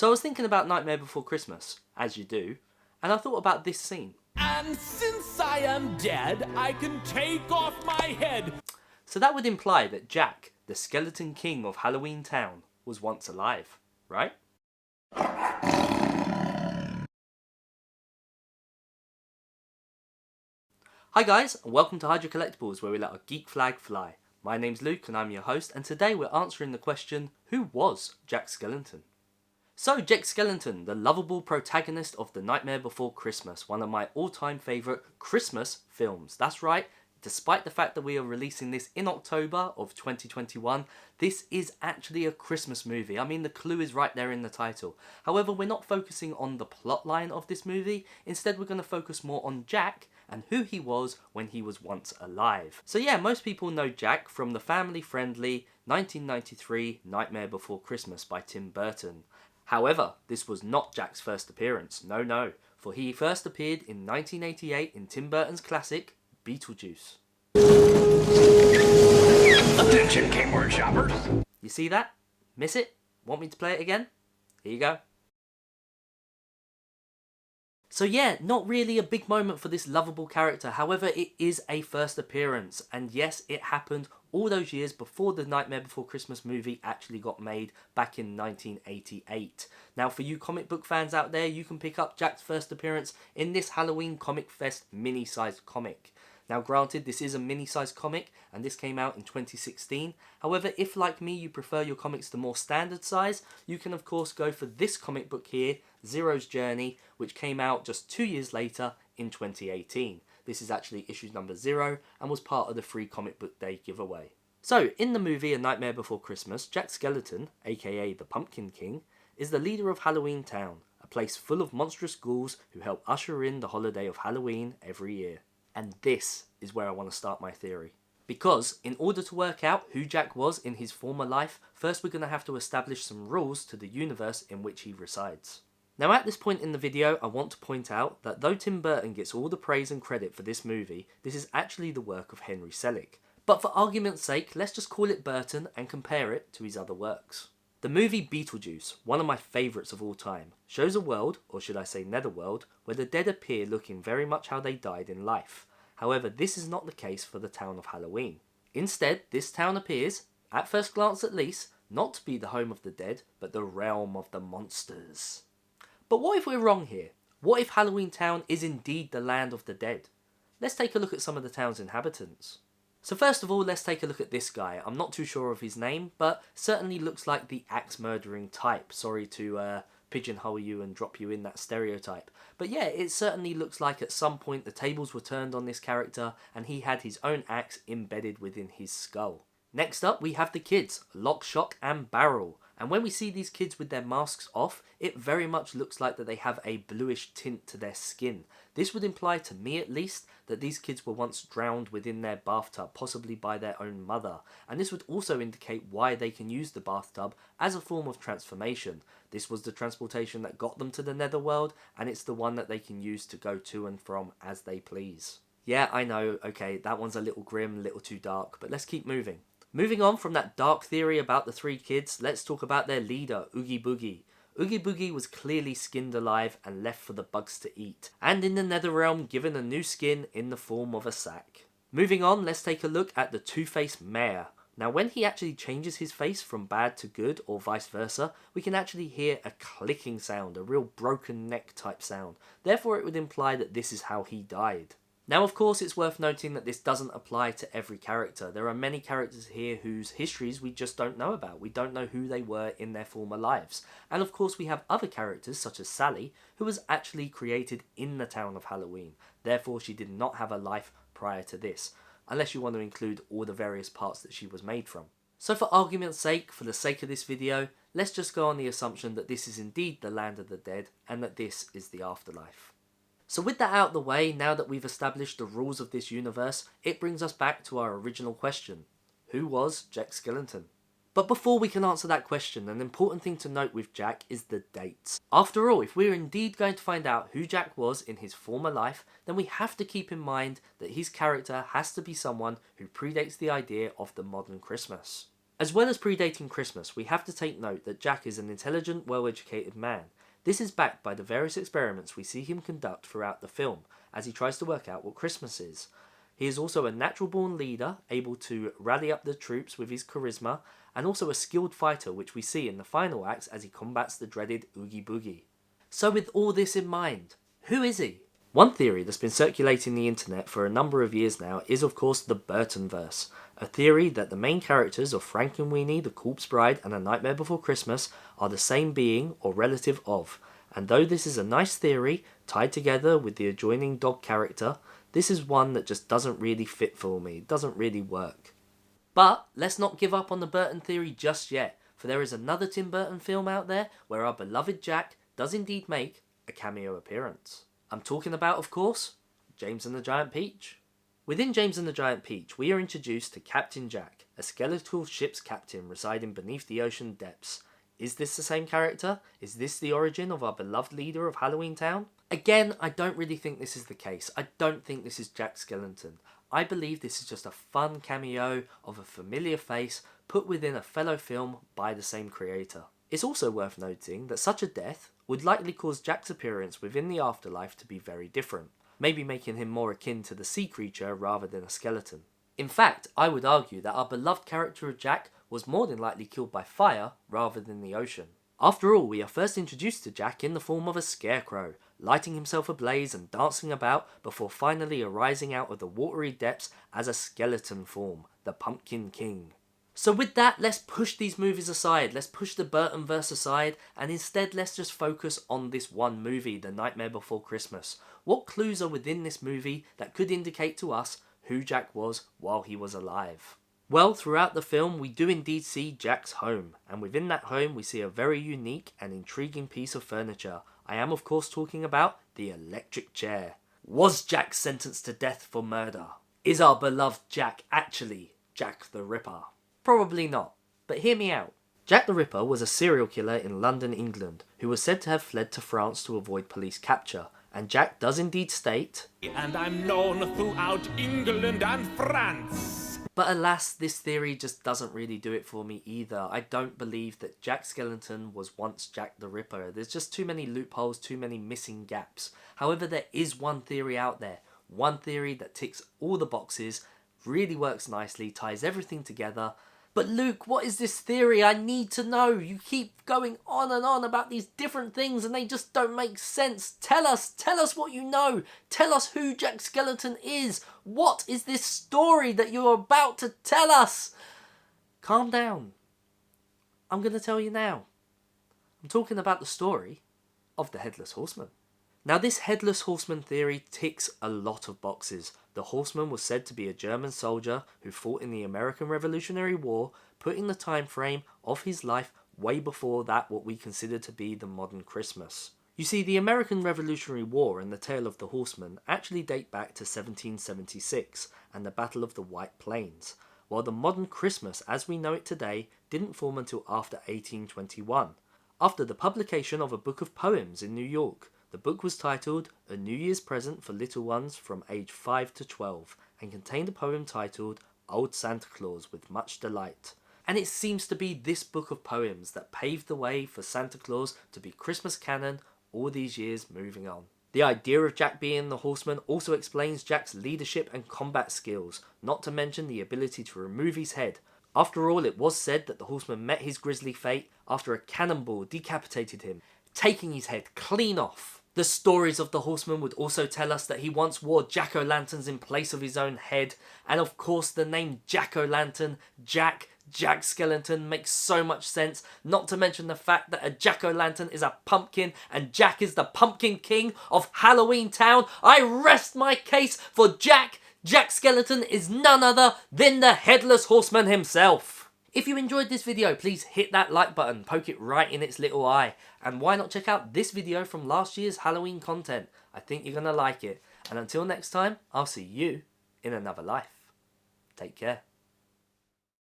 So I was thinking about Nightmare Before Christmas, as you do, and I thought about this scene. And since I am dead, I can take off my head. So that would imply that Jack, the skeleton king of Halloween Town, was once alive, right? Hi guys, and welcome to Hydra Collectibles, where we let our geek flag fly. My name's Luke and I'm your host, and today we're answering the question, who was Jack Skellington? So Jack Skellington, the lovable protagonist of The Nightmare Before Christmas, one of my all-time favourite Christmas films. That's right, despite the fact that we are releasing this in October of 2021, this is actually a Christmas movie. I mean, the clue is right there in the title. However, we're not focusing on the plot line of this movie. Instead, we're going to focus more on Jack and who he was when he was once alive. So yeah, most people know Jack from the family-friendly 1993 Nightmare Before Christmas by Tim Burton. However, this was not Jack's first appearance, no, for he first appeared in 1988 in Tim Burton's classic, Beetlejuice. Attention Kmart shoppers! You see that? Miss it? Want me to play it again? Here you go. So yeah, not really a big moment for this lovable character, however it is a first appearance, and yes, it happened all those years before the Nightmare Before Christmas movie actually got made back in 1988. Now for you comic book fans out there, you can pick up Jack's first appearance in this Halloween Comic Fest mini-sized comic. Now granted, this is a mini-sized comic and this came out in 2016. However, if like me you prefer your comics to more standard size, you can of course go for this comic book here, Zero's Journey, which came out just 2 years later in 2018. This is actually issue number 0 and was part of the free comic book day giveaway. So in the movie A Nightmare Before Christmas, Jack Skellington, aka the Pumpkin King, is the leader of Halloween Town, a place full of monstrous ghouls who help usher in the holiday of Halloween every year. And this is where I want to start my theory. Because in order to work out who Jack was in his former life, first we're going to have to establish some rules to the universe in which he resides. Now at this point in the video, I want to point out that though Tim Burton gets all the praise and credit for this movie, this is actually the work of Henry Selick. But for argument's sake, let's just call it Burton and compare it to his other works. The movie Beetlejuice, one of my favourites of all time, shows a world, or should I say netherworld, where the dead appear looking very much how they died in life. However, this is not the case for the town of Halloween. Instead, this town appears, at first glance at least, not to be the home of the dead, but the realm of the monsters. But what if we're wrong here? What if Halloween Town is indeed the land of the dead? Let's take a look at some of the town's inhabitants. So first of all, let's take a look at this guy. I'm not too sure of his name, but certainly looks like the axe murdering type. Sorry to pigeonhole you and drop you in that stereotype. But yeah, it certainly looks like at some point the tables were turned on this character and he had his own axe embedded within his skull. Next up we have the kids, Lock, Shock and Barrel. And when we see these kids with their masks off, it very much looks like that they have a bluish tint to their skin. This would imply, to me at least, that these kids were once drowned within their bathtub, possibly by their own mother. And this would also indicate why they can use the bathtub as a form of transformation. This was the transportation that got them to the netherworld, and it's the one that they can use to go to and from as they please. Yeah, I know, okay, that one's a little grim, a little too dark, but let's keep moving. Moving on from that dark theory about the three kids, let's talk about their leader, Oogie Boogie. Oogie Boogie was clearly skinned alive and left for the bugs to eat, and in the Netherrealm given a new skin in the form of a sack. Moving on, let's take a look at the Two-Faced Mayor. Now when he actually changes his face from bad to good, or vice versa, we can actually hear a clicking sound, a real broken neck type sound. Therefore it would imply that this is how he died. Now of course it's worth noting that this doesn't apply to every character. There are many characters here whose histories we just don't know about. We don't know who they were in their former lives. And of course we have other characters such as Sally, who was actually created in the town of Halloween. Therefore she did not have a life prior to this, unless you want to include all the various parts that she was made from. So for argument's sake, for the sake of this video, let's just go on the assumption that this is indeed the land of the dead and that this is the afterlife. So with that out of the way, now that we've established the rules of this universe, it brings us back to our original question. Who was Jack Skellington? But before we can answer that question, an important thing to note with Jack is the dates. After all, if we're indeed going to find out who Jack was in his former life, then we have to keep in mind that his character has to be someone who predates the idea of the modern Christmas. As well as predating Christmas, we have to take note that Jack is an intelligent, well-educated man. This is backed by the various experiments we see him conduct throughout the film, as he tries to work out what Christmas is. He is also a natural-born leader, able to rally up the troops with his charisma, and also a skilled fighter, which we see in the final acts as he combats the dreaded Oogie Boogie. So with all this in mind, who is he? One theory that's been circulating the internet for a number of years now is of course the Burtonverse, a theory that the main characters of Frankenweenie, The Corpse Bride and A Nightmare Before Christmas are the same being or relative of, and though this is a nice theory, tied together with the adjoining dog character, this is one that just doesn't really fit for me, doesn't really work. But let's not give up on the Burton theory just yet, for there is another Tim Burton film out there where our beloved Jack does indeed make a cameo appearance. I'm talking about, of course, James and the Giant Peach. Within James and the Giant Peach, we are introduced to Captain Jack, a skeletal ship's captain residing beneath the ocean depths. Is this the same character? Is this the origin of our beloved leader of Halloween Town? Again, I don't really think this is the case. I don't think this is Jack Skellington. I believe this is just a fun cameo of a familiar face put within a fellow film by the same creator. It's also worth noting that such a death would likely cause Jack's appearance within the afterlife to be very different, maybe making him more akin to the sea creature rather than a skeleton. In fact, I would argue that our beloved character of Jack was more than likely killed by fire rather than the ocean. After all, we are first introduced to Jack in the form of a scarecrow, lighting himself ablaze and dancing about before finally arising out of the watery depths as a skeleton form, the Pumpkin King. So with that, let's push these movies aside, let's push the Burtonverse aside, and instead let's just focus on this one movie, The Nightmare Before Christmas. What clues are within this movie that could indicate to us who Jack was while he was alive? Well, throughout the film we do indeed see Jack's home, and within that home we see a very unique and intriguing piece of furniture. I am of course talking about the electric chair. Was Jack sentenced to death for murder? Is our beloved Jack actually Jack the Ripper? Probably not, but hear me out. Jack the Ripper was a serial killer in London, England, who was said to have fled to France to avoid police capture, and Jack does indeed state, And I'm known throughout England and France. but alas, this theory just doesn't really do it for me either. I don't believe that Jack Skellington was once Jack the Ripper. There's just too many loopholes, too many missing gaps. However, there is one theory out there, one theory that ticks all the boxes, really works nicely, ties everything together. But Luke, what is this theory? I need to know. You keep going on and on about these different things and they just don't make sense. Tell us what you know. Tell us who Jack Skellington is. What is this story that you're about to tell us? Calm down. I'm going to tell you now. I'm talking about the story of the Headless Horseman. Now this Headless Horseman theory ticks a lot of boxes. The Horseman was said to be a German soldier who fought in the American Revolutionary War, putting the time frame of his life way before that what we consider to be the modern Christmas. You see, the American Revolutionary War and the tale of the Horseman actually date back to 1776 and the Battle of the White Plains, while the modern Christmas as we know it today didn't form until after 1821, after the publication of a book of poems in New York. The book was titled A New Year's Present for Little Ones from age 5 to 12 and contained a poem titled Old Santa Claus with Much Delight. And it seems to be this book of poems that paved the way for Santa Claus to be Christmas canon all these years moving on. The idea of Jack being the Horseman also explains Jack's leadership and combat skills, not to mention the ability to remove his head. After all, it was said that the Horseman met his grisly fate after a cannonball decapitated him, taking his head clean off. The stories of the Horseman would also tell us that he once wore jack-o'-lanterns in place of his own head, and of course the name jack-o'-lantern, Jack Skellington, makes so much sense, not to mention the fact that a jack-o'-lantern is a pumpkin and Jack is the Pumpkin King of Halloween Town. I rest my case for Jack Skellington is none other than the Headless Horseman himself. If you enjoyed this video, please hit that like button, poke it right in its little eye. And why not check out this video from last year's Halloween content? I think you're going to like it. And until next time, I'll see you in another life. Take care.